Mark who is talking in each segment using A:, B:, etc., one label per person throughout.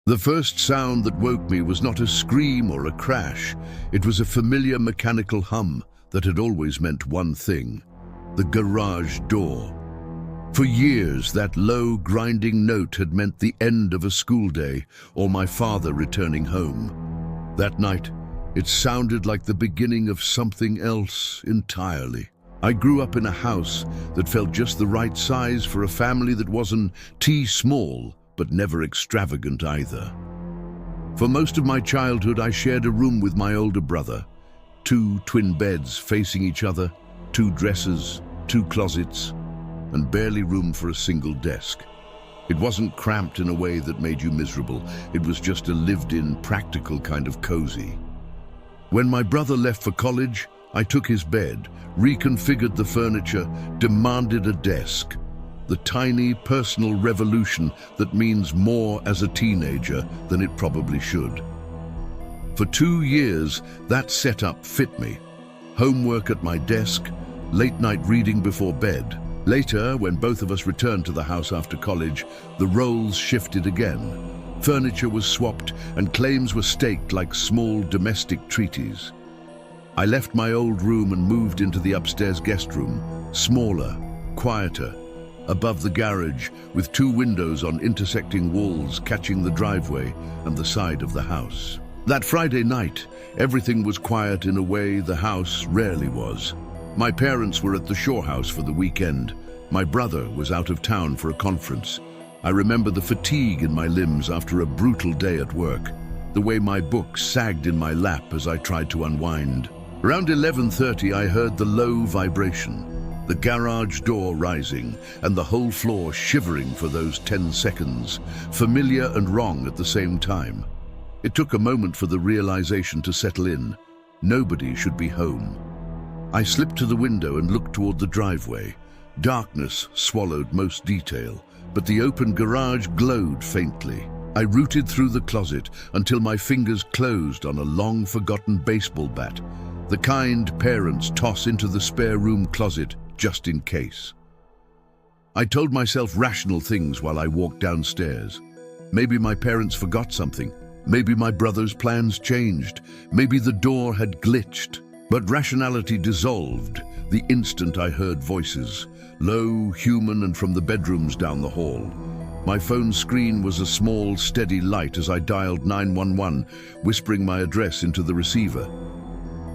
A: The first sound that woke me was not a scream or a crash. It was a familiar mechanical hum that had always meant one thing: the garage door. For years, that low, grinding note had meant the end of a school day or my father returning home. That night, it sounded like the beginning of something else entirely. I grew up in a house that felt just the right size for a family that wasn't too small, but never extravagant either. For most of my childhood, I shared a room with my older brother. 2 twin beds facing each other, 2 dressers, 2 closets, and barely room for a single desk. It wasn't cramped in a way that made you miserable. It was just a lived-in, practical kind of cozy. When my brother left for college, I took his bed, reconfigured the furniture, demanded a desk. The tiny personal revolution that means more as a teenager than it probably should. For 2 years, that setup fit me. Homework at my desk, late night reading before bed. Later, when both of us returned to the house after college, the roles shifted again. Furniture was swapped and claims were staked like small domestic treaties. I left my old room and moved into the upstairs guest room, smaller, quieter, above the garage, with 2 windows on intersecting walls catching the driveway and the side of the house. That Friday night, everything was quiet in a way the house rarely was. My parents were at the Shore House for the weekend. My brother was out of town for a conference. I remember the fatigue in my limbs after a brutal day at work, the way my book sagged in my lap as I tried to unwind. Around 11:30, I heard the low vibration, the garage door rising, and the whole floor shivering for those 10 seconds, familiar and wrong at the same time. It took a moment for the realization to settle in. Nobody should be home. I slipped to the window and looked toward the driveway. Darkness swallowed most detail, but the open garage glowed faintly. I rooted through the closet until my fingers closed on a long-forgotten baseball bat, the kind parents toss into the spare room closet just in case. I told myself rational things while I walked downstairs. Maybe my parents forgot something. Maybe my brother's plans changed. Maybe the door had glitched. But rationality dissolved the instant I heard voices, low, human, and from the bedrooms down the hall. My phone screen was a small, steady light as I dialed 911, whispering my address into the receiver.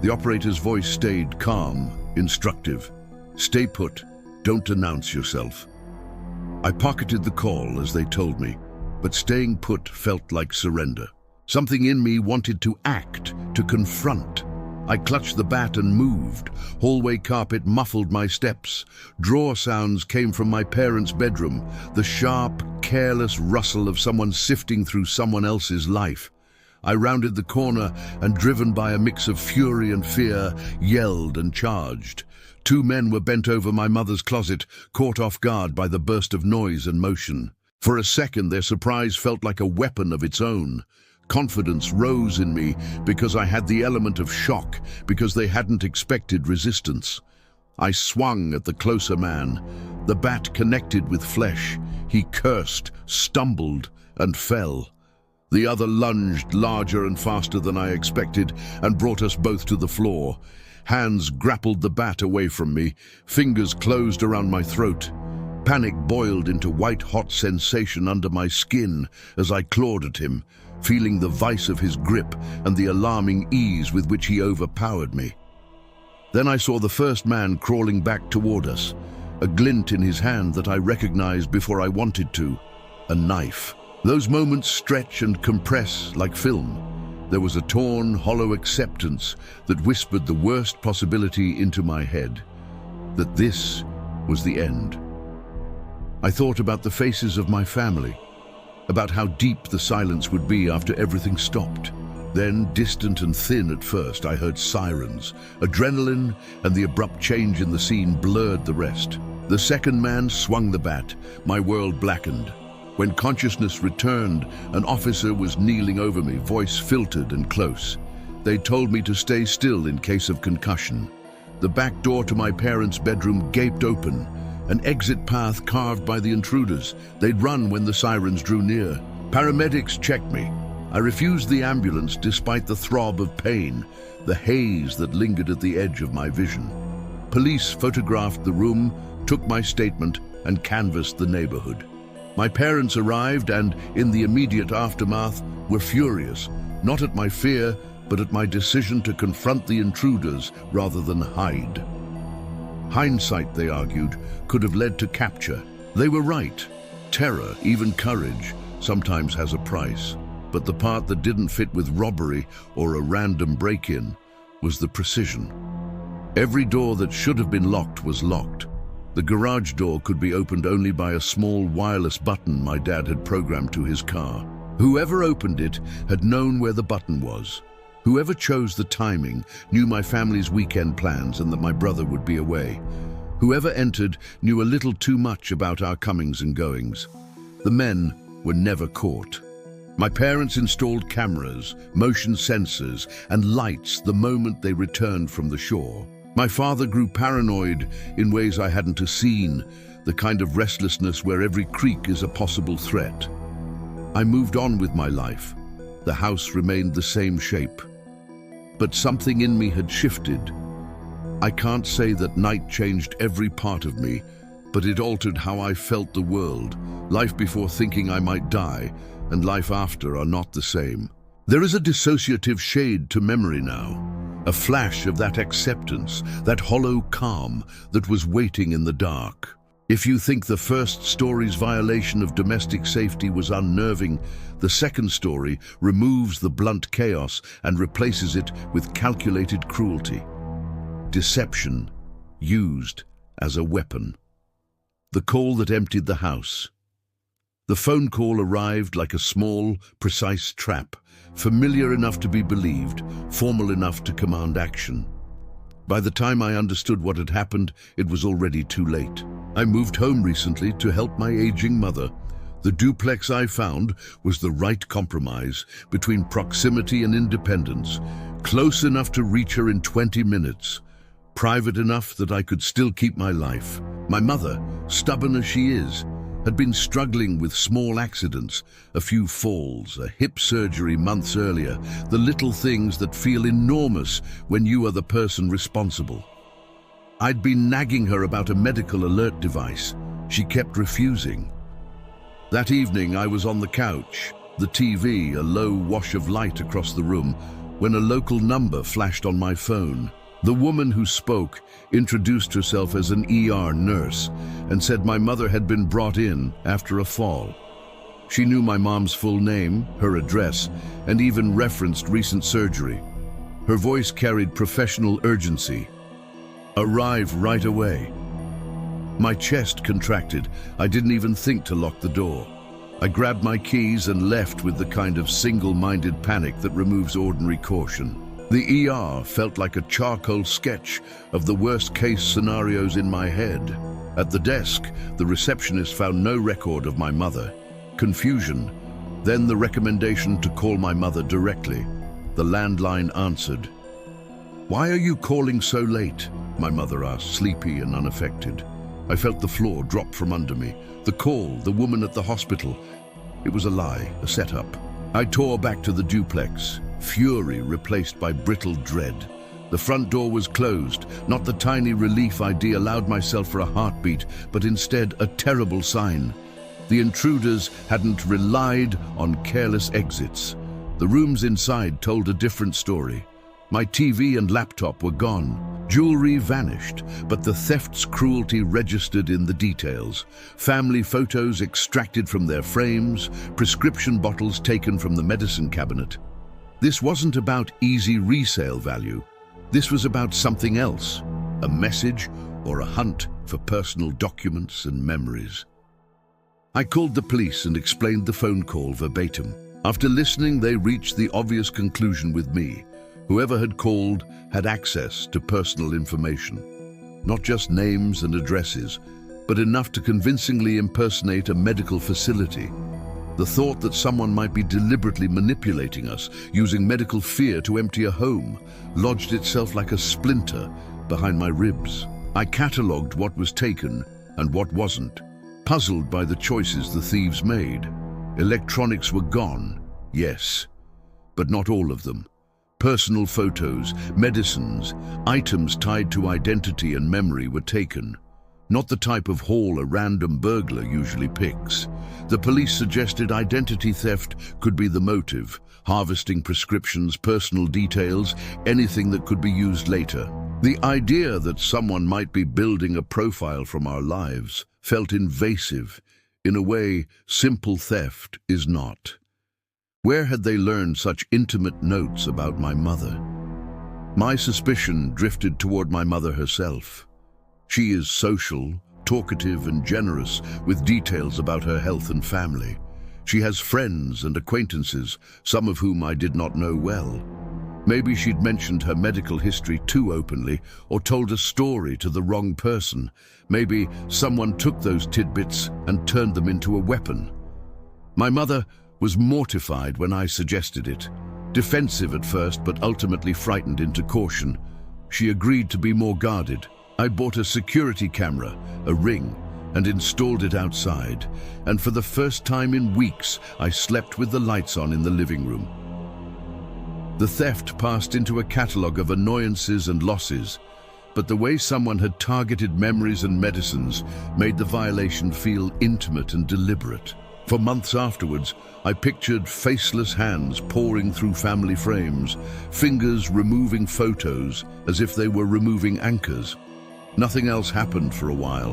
A: The operator's voice stayed calm, instructive. "Stay put, don't announce yourself." I pocketed the call as they told me, but staying put felt like surrender. Something in me wanted to act, to confront. I clutched the bat and moved. Hallway carpet muffled my steps. Drawer sounds came from my parents' bedroom, the sharp, careless rustle of someone sifting through someone else's life. I rounded the corner and, driven by a mix of fury and fear, yelled and charged. 2 men were bent over my mother's closet, caught off guard by the burst of noise and motion. For a second, their surprise felt like a weapon of its own. Confidence rose in me because I had the element of shock, because they hadn't expected resistance. I swung at the closer man. The bat connected with flesh. He cursed, stumbled, and fell. The other lunged larger and faster than I expected and brought us both to the floor. Hands grappled the bat away from me. Fingers closed around my throat. Panic boiled into white-hot sensation under my skin as I clawed at him, feeling the vice of his grip and the alarming ease with which he overpowered me. Then I saw the first man crawling back toward us, a glint in his hand that I recognized before I wanted to, a knife. Those moments stretch and compress like film. There was a torn, hollow acceptance that whispered the worst possibility into my head, that this was the end. I thought about the faces of my family, about how deep the silence would be after everything stopped. Then, distant and thin at first, I heard sirens. Adrenaline and the abrupt change in the scene blurred the rest. The second man swung the bat. My world blackened. When consciousness returned, an officer was kneeling over me, voice filtered and close. They told me to stay still in case of concussion. The back door to my parents' bedroom gaped open, an exit path carved by the intruders. They'd run when the sirens drew near. Paramedics checked me. I refused the ambulance despite the throb of pain, the haze that lingered at the edge of my vision. Police photographed the room, took my statement, and canvassed the neighborhood. My parents arrived and, in the immediate aftermath, were furious, not at my fear, but at my decision to confront the intruders rather than hide. Hindsight, they argued, could have led to capture. They were right. Terror, even courage, sometimes has a price. But the part that didn't fit with robbery or a random break-in was the precision. Every door that should have been locked was locked. The garage door could be opened only by a small wireless button my dad had programmed to his car. Whoever opened it had known where the button was. Whoever chose the timing knew my family's weekend plans and that my brother would be away. Whoever entered knew a little too much about our comings and goings. The men were never caught. My parents installed cameras, motion sensors, and lights the moment they returned from the shore. My father grew paranoid in ways I hadn't seen, the kind of restlessness where every creak is a possible threat. I moved on with my life. The house remained the same shape. But something in me had shifted. I can't say that night changed every part of me, but it altered how I felt the world. Life before thinking I might die, and life after are not the same. There is a dissociative shade to memory now. A flash of that acceptance, that hollow calm that was waiting in the dark. If you think the first story's violation of domestic safety was unnerving, the second story removes the blunt chaos and replaces it with calculated cruelty. Deception used as a weapon. The call that emptied the house. The phone call arrived like a small, precise trap, familiar enough to be believed, formal enough to command action. By the time I understood what had happened, it was already too late. I moved home recently to help my aging mother. The duplex I found was the right compromise between proximity and independence, close enough to reach her in 20 minutes, private enough that I could still keep my life. My mother, stubborn as she is, had been struggling with small accidents, a few falls, a hip surgery months earlier, the little things that feel enormous when you are the person responsible. I'd been nagging her about a medical alert device. She kept refusing. That evening I was on the couch, the TV, a low wash of light across the room, when a local number flashed on my phone. The woman who spoke introduced herself as an ER nurse and said my mother had been brought in after a fall. She knew my mom's full name, her address, and even referenced recent surgery. Her voice carried professional urgency. "Arrive right away." My chest contracted. I didn't even think to lock the door. I grabbed my keys and left with the kind of single-minded panic that removes ordinary caution. The ER felt like a charcoal sketch of the worst-case scenarios in my head. At the desk, the receptionist found no record of my mother. Confusion, then the recommendation to call my mother directly. The landline answered. "Why are you calling so late?" my mother asked, sleepy and unaffected. I felt the floor drop from under me. The call, the woman at the hospital. It was a lie, a setup. I tore back to the duplex. Fury replaced by brittle dread. The front door was closed, not the tiny relief I'd allowed myself for a heartbeat, but instead a terrible sign. The intruders hadn't relied on careless exits. The rooms inside told a different story. My TV and laptop were gone. Jewelry vanished, but the theft's cruelty registered in the details. Family photos extracted from their frames, prescription bottles taken from the medicine cabinet. This wasn't about easy resale value. This was about something else, a message or a hunt for personal documents and memories. I called the police and explained the phone call verbatim. After listening, they reached the obvious conclusion with me. Whoever had called had access to personal information. Not just names and addresses, but enough to convincingly impersonate a medical facility. The thought that someone might be deliberately manipulating us, using medical fear to empty a home, lodged itself like a splinter behind my ribs. I catalogued what was taken and what wasn't, puzzled by the choices the thieves made. Electronics were gone, yes, but not all of them. Personal photos, medicines, items tied to identity and memory were taken. Not the type of haul a random burglar usually picks. The police suggested identity theft could be the motive, harvesting prescriptions, personal details, anything that could be used later. The idea that someone might be building a profile from our lives felt invasive, in a way simple theft is not. Where had they learned such intimate notes about my mother? My suspicion drifted toward my mother herself. She is social, talkative and generous, with details about her health and family. She has friends and acquaintances, some of whom I did not know well. Maybe she'd mentioned her medical history too openly, or told a story to the wrong person. Maybe someone took those tidbits and turned them into a weapon. My mother was mortified when I suggested it. Defensive at first, but ultimately frightened into caution. She agreed to be more guarded. I bought a security camera, a Ring, and installed it outside. And for the first time in weeks, I slept with the lights on in the living room. The theft passed into a catalogue of annoyances and losses, but the way someone had targeted memories and medicines made the violation feel intimate and deliberate. For months afterwards, I pictured faceless hands pouring through family frames, fingers removing photos as if they were removing anchors. Nothing else happened for a while,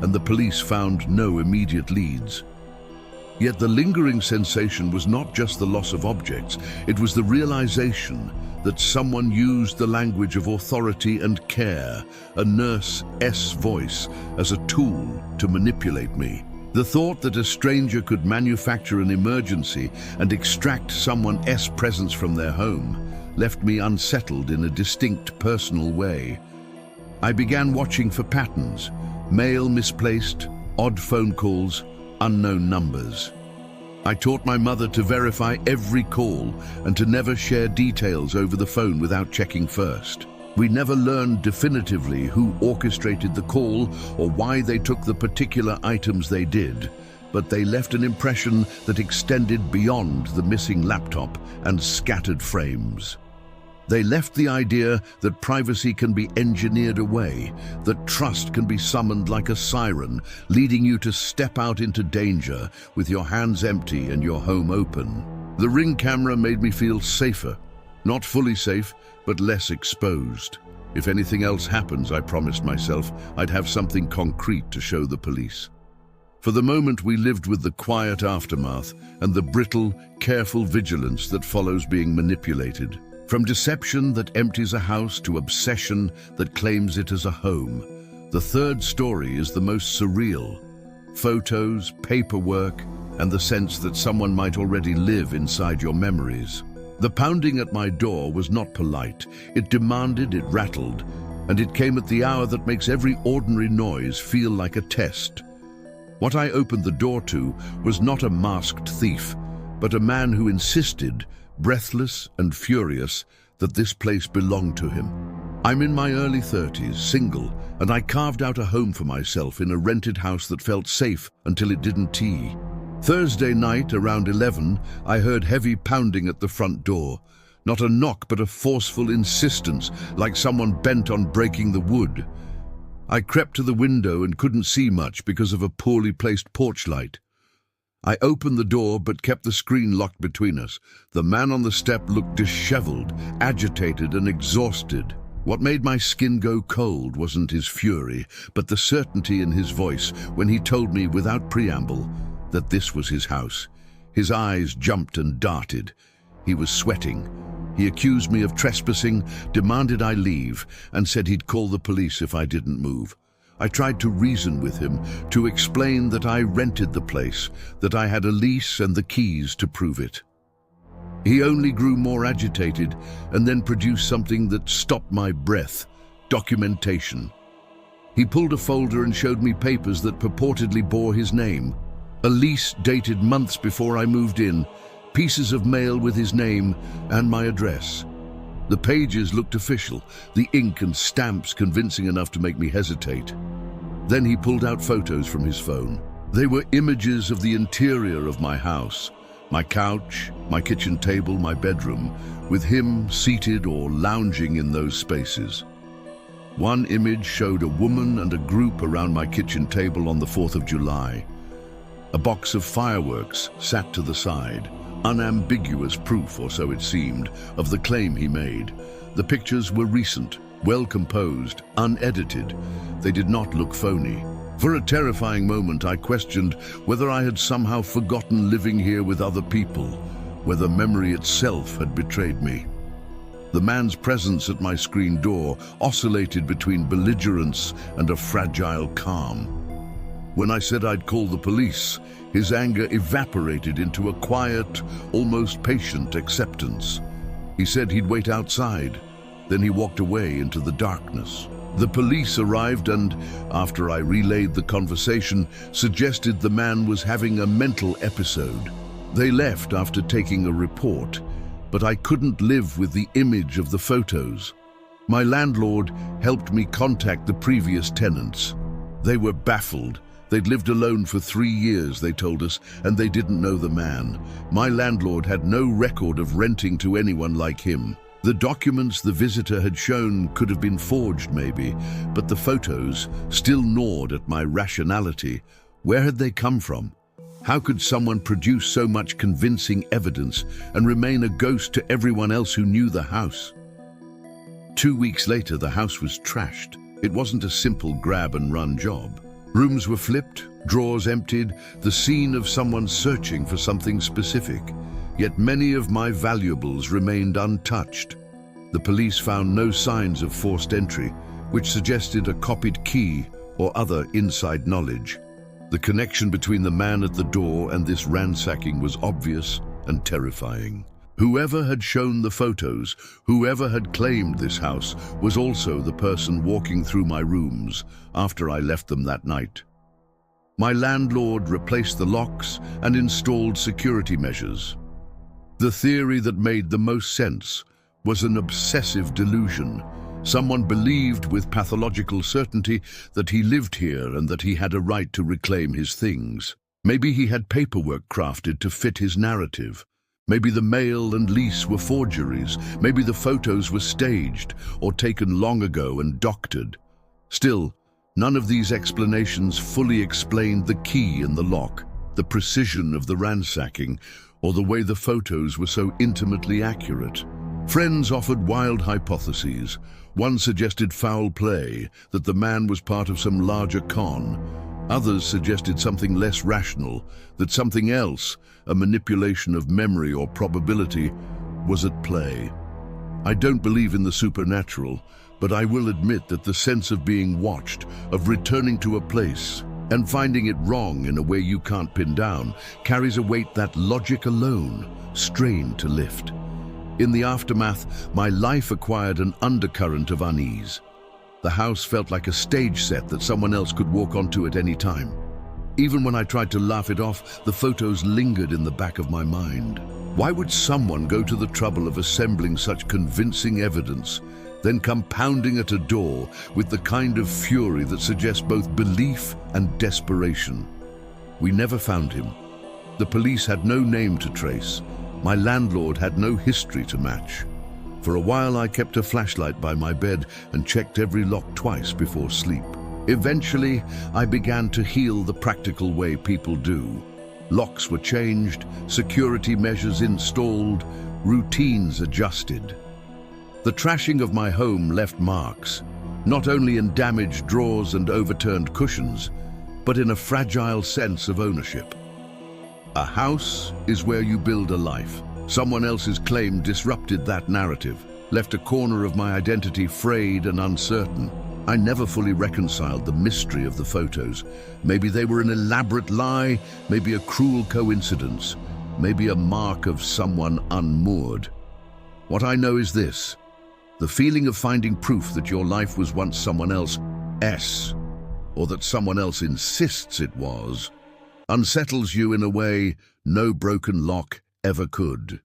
A: and the police found no immediate leads. Yet the lingering sensation was not just the loss of objects, it was the realization that someone used the language of authority and care, a nurse's voice, as a tool to manipulate me. The thought that a stranger could manufacture an emergency and extract someone's presence from their home left me unsettled in a distinct personal way. I began watching for patterns, mail misplaced, odd phone calls, unknown numbers. I taught my mother to verify every call and to never share details over the phone without checking first. We never learned definitively who orchestrated the call or why they took the particular items they did, but they left an impression that extended beyond the missing laptop and scattered frames. They left the idea that privacy can be engineered away, that trust can be summoned like a siren, leading you to step out into danger with your hands empty and your home open. The Ring camera made me feel safer, not fully safe, but less exposed. If anything else happens, I promised myself, I'd have something concrete to show the police. For the moment, we lived with the quiet aftermath and the brittle, careful vigilance that follows being manipulated. From deception that empties a house to obsession that claims it as a home, the third story is the most surreal. Photos, paperwork, and the sense that someone might already live inside your memories. The pounding at my door was not polite. It demanded, it rattled, and it came at the hour that makes every ordinary noise feel like a test. What I opened the door to was not a masked thief, but a man who insisted, breathless and furious, that this place belonged to him. I'm in my early 30s, single, and I carved out a home for myself in a rented house that felt safe until it didn't. Thursday night, around 11, I heard heavy pounding at the front door. Not a knock, but a forceful insistence, like someone bent on breaking the wood. I crept to the window and couldn't see much because of a poorly placed porch light. I opened the door but kept the screen locked between us. The man on the step looked disheveled, agitated and exhausted. What made my skin go cold wasn't his fury, but the certainty in his voice when he told me without preamble that this was his house. His eyes jumped and darted. He was sweating. He accused me of trespassing, demanded I leave, and said he'd call the police if I didn't move. I tried to reason with him, to explain that I rented the place, that I had a lease and the keys to prove it. He only grew more agitated and then produced something that stopped my breath: documentation. He pulled a folder and showed me papers that purportedly bore his name. A lease dated months before I moved in, pieces of mail with his name and my address. The pages looked official, the ink and stamps convincing enough to make me hesitate. Then he pulled out photos from his phone. They were images of the interior of my house, my couch, my kitchen table, my bedroom, with him seated or lounging in those spaces. One image showed a woman and a group around my kitchen table on the 4th of July. A box of fireworks sat to the side, unambiguous proof, or so it seemed, of the claim he made. The pictures were recent, well composed, unedited. They did not look phony. For a terrifying moment, I questioned whether I had somehow forgotten living here with other people, whether memory itself had betrayed me. The man's presence at my screen door oscillated between belligerence and a fragile calm. When I said I'd call the police, his anger evaporated into a quiet, almost patient acceptance. He said he'd wait outside. Then he walked away into the darkness. The police arrived and, after I relayed the conversation, suggested the man was having a mental episode. They left after taking a report, but I couldn't live with the image of the photos. My landlord helped me contact the previous tenants. They were baffled. They'd lived alone for 3 years, they told us, and they didn't know the man. My landlord had no record of renting to anyone like him. The documents the visitor had shown could have been forged, maybe, but the photos still gnawed at my rationality. Where had they come from? How could someone produce so much convincing evidence and remain a ghost to everyone else who knew the house? 2 weeks later, the house was trashed. It wasn't a simple grab-and-run job. Rooms were flipped, drawers emptied, the scene of someone searching for something specific. Yet many of my valuables remained untouched. The police found no signs of forced entry, which suggested a copied key or other inside knowledge. The connection between the man at the door and this ransacking was obvious and terrifying. Whoever had shown the photos, whoever had claimed this house, was also the person walking through my rooms after I left them that night. My landlord replaced the locks and installed security measures. The theory that made the most sense was an obsessive delusion. Someone believed with pathological certainty that he lived here and that he had a right to reclaim his things. Maybe he had paperwork crafted to fit his narrative. Maybe the mail and lease were forgeries. Maybe the photos were staged or taken long ago and doctored. Still, none of these explanations fully explained the key in the lock, the precision of the ransacking, or the way the photos were so intimately accurate. Friends offered wild hypotheses. One suggested foul play, that the man was part of some larger con. Others suggested something less rational, that something else, a manipulation of memory or probability, was at play. I don't believe in the supernatural, but I will admit that the sense of being watched, of returning to a place, and finding it wrong in a way you can't pin down, carries a weight that logic alone strained to lift. In the aftermath, my life acquired an undercurrent of unease. The house felt like a stage set that someone else could walk onto at any time. Even when I tried to laugh it off, the photos lingered in the back of my mind. Why would someone go to the trouble of assembling such convincing evidence, then come pounding at a door with the kind of fury that suggests both belief and desperation? We never found him. The police had no name to trace. My landlord had no history to match. For a while I kept a flashlight by my bed and checked every lock twice before sleep. Eventually, I began to heal the practical way people do. Locks were changed, security measures installed, routines adjusted. The trashing of my home left marks, not only in damaged drawers and overturned cushions, but in a fragile sense of ownership. A house is where you build a life. Someone else's claim disrupted that narrative, left a corner of my identity frayed and uncertain. I never fully reconciled the mystery of the photos. Maybe they were an elaborate lie, maybe a cruel coincidence, maybe a mark of someone unmoored. What I know is this: the feeling of finding proof that your life was once someone else's, or that someone else insists it was, unsettles you in a way no broken lock ever could.